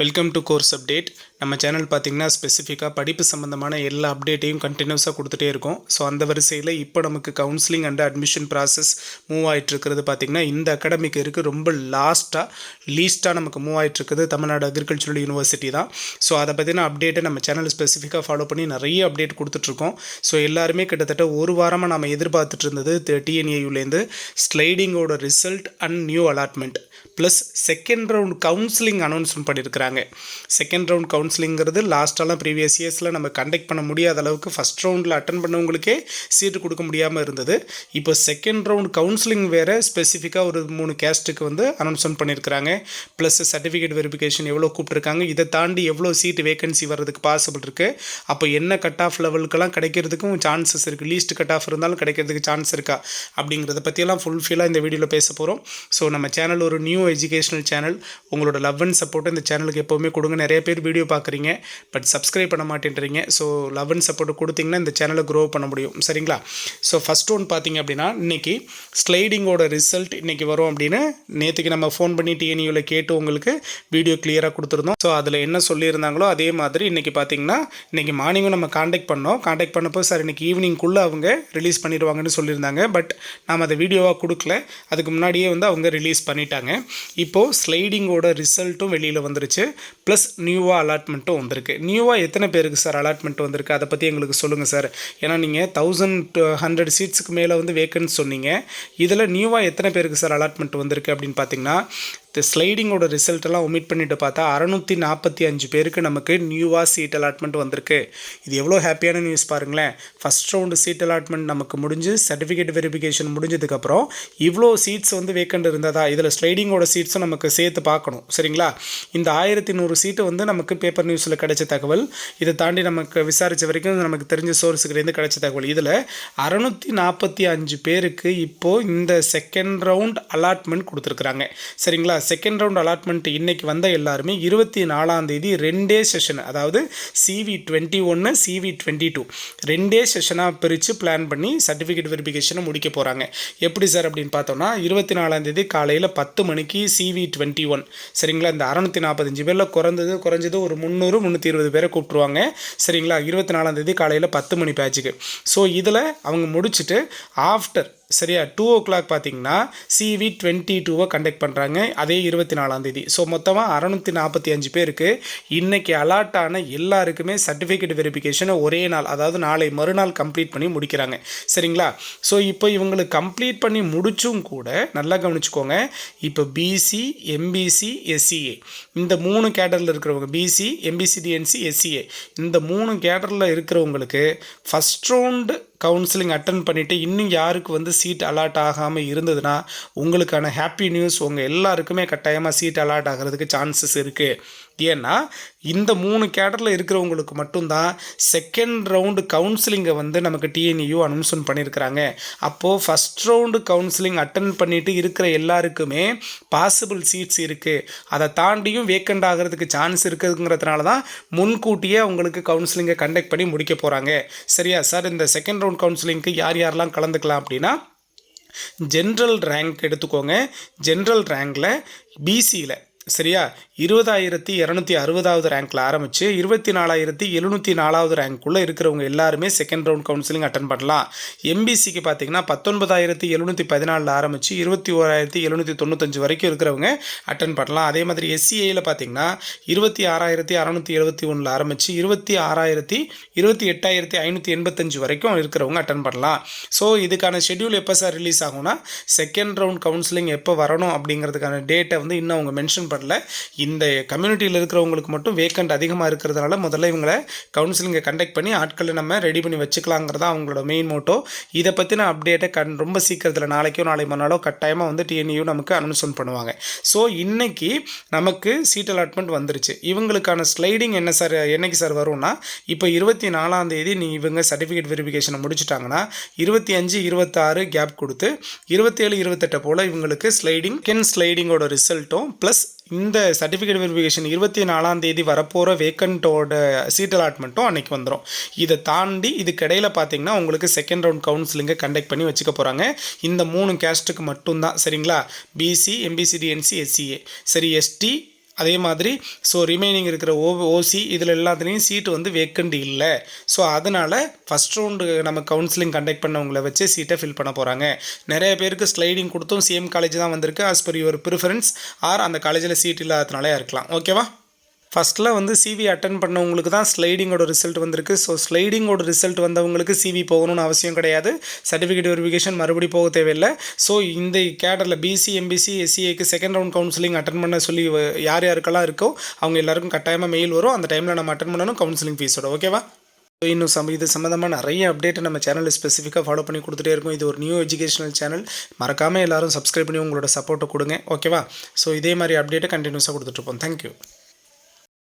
Welcome to course update. நம்ம channel பார்த்திங்கன்னா ஸ்பெசிஃபிக்காக படிப்பு சம்மந்தமான எல்லா அப்டேட்டையும் கண்டினியூஸாக கொடுத்துட்டே இருக்கோம். ஸோ அந்த வரிசையில் இப்போ நமக்கு counselling and admission process move ஆகிட்டுருக்கிறது பார்த்திங்கன்னா இந்த அகாடமிக் இருக்குது ரொம்ப லீஸ்ட்டாக நமக்கு மூவ் ஆகிட்டுருக்குது தமிழ்நாடு அக்ரிகல்ச்சரல் யூனிவர்சிட்டி தான். ஸோ அதை பற்றின அப்டேட்டை நம்ம சேனல் ஸ்பெசிஃபிக்காக ஃபாலோ பண்ணி நிறைய அப்டேட் கொடுத்துட்ருக்கோம். ஸோ எல்லாருமே கிட்டத்தட்ட ஒரு வாரமாக நம்ம எதிர்பார்த்துட்டு இருந்தது TNAUலேருந்து ஸ்லைடிங்கோட result and new allotment plus second round counselling announcement பண்ணியிருக்கிறாங்க. செகண்ட் ரவுண்ட் கவுன்சிலிங்கிறது லாஸ்ட்டாலாம் ப்ரீவியஸ் இயர்ஸில் நம்ம கண்டக்ட் பண்ண முடியாத அளவுக்கு ஃபஸ்ட் ரவுண்டில் அட்டன் பண்ணவங்களுக்கே சீட்டு கொடுக்க முடியாமல் இருந்தது. இப்போ செகண்ட் ரவுண்ட் கவுன்சிலிங் வேறு ஸ்பெசிஃபிக்காக ஒரு 3 கேஸ்ட்டுக்கு வந்து அனௌன்ஸ்மெண்ட் பண்ணியிருக்கிறாங்க. ப்ளஸ் சர்டிஃபிகேட் வெரிஃபிகேஷன் எவ்வளோ கூப்பிட்ருக்காங்க, இதை தாண்டி எவ்வளோ சீட்டு வேகன்சி வர்றதுக்கு பாசிபிள் இருக்குது, அப்போ என்ன கட் ஆஃப் லெவலுக்கெல்லாம் கிடைக்கிறதுக்கும் சான்சஸ் இருக்குது, லீஸ்ட் கட் ஆஃப் இருந்தாலும் கிடைக்கிறதுக்கு சான்ஸ் இருக்கா அப்படிங்கிறத பற்றியெல்லாம் ஃபுல்ஃபில்லாக இந்த வீடியோவில் பேச போகிறோம். ஸோ நம்ம சேனல் ஒரு நியூ எஜுகேஷனல் சேனல். உங்களோட லவ் அண்ட் சப்போர்ட்டை இந்த சேனலுக்கு எப்போவுமே கொடுங்க. நிறைய பேர் வீடியோ பார்க்குறீங்க பட் சப்ஸ்கிரைப் பண்ண மாட்டேன்றீங்க. ஸோ லவ் அண்ட் சப்போர்ட் கொடுத்தீங்கன்னா இந்த சேனலை க்ரோ பண்ண முடியும், சரிங்களா? ஸோ ஃபஸ்ட் ஒன் பார்த்தீங்க அப்படின்னா இன்றைக்கி ஸ்லைடிங்கோட ரிசல்ட் இன்றைக்கி வரும் அப்படின்னு நேற்றுக்கு நம்ம ஃபோன் பண்ணி TNAUவில் கேட்டு உங்களுக்கு வீடியோ கிளியராக கொடுத்துருந்தோம். ஸோ அதில் என்ன சொல்லியிருந்தாங்களோ அதே மாதிரி இன்றைக்கி பார்த்தீங்கன்னா இன்றைக்கி மார்னிங்கும் நம்ம காண்டாக்ட் பண்ணப்போ சார் இன்றைக்கி ஈவினிங்குள்ளே அவங்க ரிலீஸ் பண்ணிடுவாங்கன்னு சொல்லியிருந்தாங்க. பட் நாம் அதை வீடியோவாக கொடுக்கல, அதுக்கு முன்னாடியே வந்து அவங்க ரிலீஸ் பண்ணிட்டாங்க. இப்போது ஸ்லைடிங்கோட ரிசல்ட்டும் வெளியில் வந்துருச்சு, ப்ளஸ் நியூவாக அலாட்மெண்ட்டும் வந்திருக்கு. நியூவாக எத்தனை பேருக்கு சார் அலாட்மெண்ட் வந்திருக்கு, அதை பற்றி எங்களுக்கு சொல்லுங்கள் சார். ஏன்னா நீங்கள் 1100 சீட்ஸுக்கு மேலே வந்து வேக்கன்ட் சொன்னீங்க. இதில் நியூவாக எத்தனை பேருக்கு சார் அலாட்மெண்ட் வந்திருக்கு அப்படின்னு பார்த்தீங்கன்னா இந்த ஸ்லைடிங்கோட ரிசல்ட்டெல்லாம் ஒமிட் பண்ணிட்டு பார்த்தா 645 பேருக்கு நமக்கு நியூவாக சீட் அலாட்மெண்ட் வந்திருக்கு. இது எவ்வளோ ஹாப்பியான நியூஸ் பாருங்களேன். ஃபஸ்ட் ரவுண்டு சீட் அலாட்மெண்ட் நமக்கு முடிஞ்சு சர்டிஃபிகேட் வெரிஃபிகேஷன் முடிஞ்சதுக்கப்புறம் இவ்வளோ சீட்ஸ் வந்து வேக்கண்ட் இருந்ததா, இதில் ஸ்லைடிங்கோட சீட்ஸும் நமக்கு சேர்த்து பார்க்கணும், சரிங்களா? இந்த 1100 சீட்டு வந்து நமக்கு பேப்பர் நியூஸில் கிடைச்ச தகவல். இதை தாண்டி நமக்கு விசாரித்த வரைக்கும் நமக்கு தெரிஞ்ச சோர்ஸுக்கிட்டேருந்து கிடைச்ச தகவல். இதில் 645 பேருக்கு இப்போது இந்த செகண்ட் ரவுண்ட் அலாட்மெண்ட் கொடுத்துருக்குறாங்க, சரிங்களா? செகண்ட் ரவுண்ட் அலாட்மெண்ட் இன்றைக்கி வந்த எல்லாருமே 24ஆம் தேதி 2 செஷன், அதாவது CV21 CV22 2 செஷனாக பிரித்து பிளான் பண்ணி சர்டிஃபிகேட் வெரிஃபிகேஷனை முடிக்க போகிறாங்க. எப்படி சார் அப்படின்னு பார்த்தோம்னா 24ஆம் தேதி காலையில் 10 மணிக்கு CV21, சரிங்களா? இந்த 645 பேரில் குறைஞ்சது ஒரு 300-320 பேரை கூப்பிட்ருவாங்க, சரிங்களா? 24ஆம் தேதி காலையில் 10 மணி பேட்சுக்கு. ஸோ இதில் அவங்க முடிச்சுட்டு ஆஃப்டர் சரியா 2 o'clock பார்த்தீங்கன்னா CV22 கண்டக்ட் பண்ணுறாங்க அதே 24ஆம் தேதி. ஸோ மொத்தமாக 645 பேருக்கு இன்றைக்கி அலாட் ஆன எல்லாருக்குமே சர்டிஃபிகேட் வெரிஃபிகேஷனை ஒரே நாள், அதாவது நாளை மறுநாள் கம்ப்ளீட் பண்ணி முடிக்கிறாங்க, சரிங்களா? ஸோ இப்போ இவங்களுக்கு கம்ப்ளீட் பண்ணி முடிச்சும் கூட நல்லா கவனிச்சுக்கோங்க. இப்போ BC MBC SCA இந்த 3 கேடரில் இருக்கிறவங்க, BC MBC DNC SCA இந்த 3 கேடரில் இருக்கிறவங்களுக்கு ஃபஸ்ட் ரவுண்டு கவுன்சிலிங் அட்டன் பண்ணிவிட்டு இன்னும் யாருக்கு வந்து சீட் அலாட் ஆகாமல் இருந்ததுன்னா உங்களுக்கான ஹாப்பி நியூஸ், உங்கள் எல்லாருக்குமே கட்டாயமாக சீட் அலாட் ஆகிறதுக்கு சான்சஸ் இருக்குது. ஏன்னா இந்த 3 கேடரில் இருக்கிறவங்களுக்கு மட்டும்தான் செகண்ட் ரவுண்டு கவுன்சிலிங்கை வந்து நமக்கு TNAU அனௌன்ஸ்மெண்ட் பண்ணியிருக்கிறாங்க. அப்போது ஃபஸ்ட் ரவுண்டு கவுன்சிலிங் அட்டன் பண்ணிவிட்டு இருக்கிற எல்லாருக்குமே பாசிபிள் சீட்ஸ் இருக்குது. அதை தாண்டியும் வேக்கண்ட் ஆகிறதுக்கு சான்ஸ் இருக்குதுங்கிறதுனால தான் முன்கூட்டியே அவங்களுக்கு கவுன்சிலிங்கை கண்டக்ட் பண்ணி முடிக்க போகிறாங்க, சரியா சார்? இந்த செகண்ட் ரவுண்ட் கவுன்சிலிங்க்கு யாரெல்லாம் கலந்துக்கலாம் அப்படின்னா ஜென்ரல் ரேங்க் எடுத்துக்கோங்க. ஜென்ரல் ரேங்கில் BCயில் சரியா 20,260வது ரேங்க்கில் ஆரம்பித்து 24,704வது ரேங்க்குள்ளே இருக்கிறவங்க எல்லாருமே செகண்ட் ரவுண்ட் கவுன்சிலிங் அட்டன் பண்ணலாம். MBCக்கு பார்த்தீங்கன்னா 19,714 ஆரம்பித்து 21,795 வரைக்கும் இருக்கிறவங்க அட்டன் பண்ணலாம். அதே மாதிரி SCAயில் பார்த்தீங்கன்னா 26,671 ஆரம்பித்து 28,585 வரைக்கும் இருக்கிறவங்க அட்டன் பண்ணலாம். ஸோ இதுக்கான ஷெட்யூல் எப்போ சார் ரிலீஸ் ஆகும்னா செகண்ட் ரவுண்ட் கவுன்சிலிங் எப்போ வரணும் அப்படிங்கிறதுக்கான டேட்டை வந்து இன்னும் அவங்க மென்ஷன் பண்ணல. இந்த கம்யூனிட்டியில் இருக்கிறவங்களுக்கு மட்டும் வேக்கண்ட் அதிகமாக இருக்கிறதுனால முதல்ல இவங்களை கவுன்சிலிங்கை கண்டக்ட் பண்ணி ஆட்களை நம்ம ரெடி பண்ணி வச்சுக்கலாங்கிறதா அவங்களோட மெயின் மோட்டோ. இதை பற்றின அப்டேட்டை ரொம்ப சீக்கிரத்தில் நாளைக்கோ நாளை மறுநாளோ கட்டாயமாக வந்து TNAU நமக்கு அனௌன்ஸ்மெண்ட் பண்ணுவாங்க. ஸோ இன்றைக்கி நமக்கு சீட் அலாட்மெண்ட் வந்துருச்சு. இவங்களுக்கான ஸ்லைடிங் என்ன சார் என்னைக்கு சார் வரும்னா இப்போ 24ஆம் தேதி இவங்க சர்டிஃபிகேட் வெரிஃபிகேஷனை முடிச்சுட்டாங்கன்னா 25 26 கேப் கொடுத்து 27 28 போல் இவங்களுக்கு ஸ்லைடிங்கோட ரிசல்ட்டும் ப்ளஸ் இந்த சர்டிஃபிகேட் வெரிஃபிகேஷன் 24ஆம் தேதி வரப்போகிற வேக்கண்ட்டோட சீட் அலாட்மெண்ட்டும் அன்றைக்கி வந்துடும். இதை தாண்டி இதுக்கிடையில் பார்த்தீங்கன்னா உங்களுக்கு செகண்ட் ரவுண்ட் கவுன்சிலிங்கை கண்டக்ட் பண்ணி வச்சுக்க போகிறாங்க. இந்த 3 கேஸ்ட்டுக்கு மட்டும்தான், சரிங்களா? BC MBC DNC SCA, சரி ST அதே மாதிரி ஸோ ரிமைனிங் இருக்கிற ஓசி இதில் எல்லாத்துலேயும் சீட்டு வந்து வேக்கண்ட் இல்லை. ஸோ அதனால் ஃபஸ்ட் ரவுண்டு நம்ம கவுன்சிலிங் கண்டக்ட் பண்ணவங்களை வச்சு சீட்டை ஃபில் பண்ண போகிறாங்க. நிறைய பேருக்கு ஸ்லைடிங் கொடுத்தும் சேம் காலேஜ் தான் வந்திருக்கு. As per your preference or அந்த காலேஜில் சீட் இல்லாததுனாலே இருக்கலாம். ஓகேவா? ஃபஸ்ட்டில் வந்து சிவி அட்டன் பண்ணவங்களுக்கு தான் ஸ்லைடிங்கோட ரிசல்ட் வந்திருக்கு. ஸோ ஸ்லைடிங்கோட ரிசல்ட் வந்தவங்களுக்கு சிவி போகணும்னு அவசியம் கிடையாது. சர்டிஃபிகேட் வெரிஃபிகேஷன் மறுபடியும் போக தேவையில்லை. ஸோ இந்த கேடரில் பிசி எம்பிசி எஸ்சிஏக்கு செகண்ட் ரவுண்ட் கவுன்சிலிங் அட்டன் பண்ண சொல்லி யார் யாருக்கெல்லாம் இருக்கோ அவங்க எல்லாருக்கும் கட்டாயமாக மெயில் வரும். அந்த டைமில் நம்ம அட்டன் பண்ணணும் கவுன்சிலிங் ஃபீஸோட. ஓகேவா? இன்னும் இது சம்மந்தமாக நிறைய அப்டேட்டை நம்ம சேனலில் ஸ்பெசிஃபிக்காக ஃபாலோ பண்ணி கொடுத்துட்டே இருக்கும். இது ஒரு நியூ எஜுகேஷனல் சேனல். மறக்காமல் எல்லோரும் சப்ஸ்கிரைப் பண்ணி உங்களோட சப்போர்ட்டை கொடுங்க. ஓகேவா? ஸோ இதே மாதிரி அப்டேட்டை கண்டினியூஸாக கொடுத்துட்ருப்போம். தேங்க்யூ.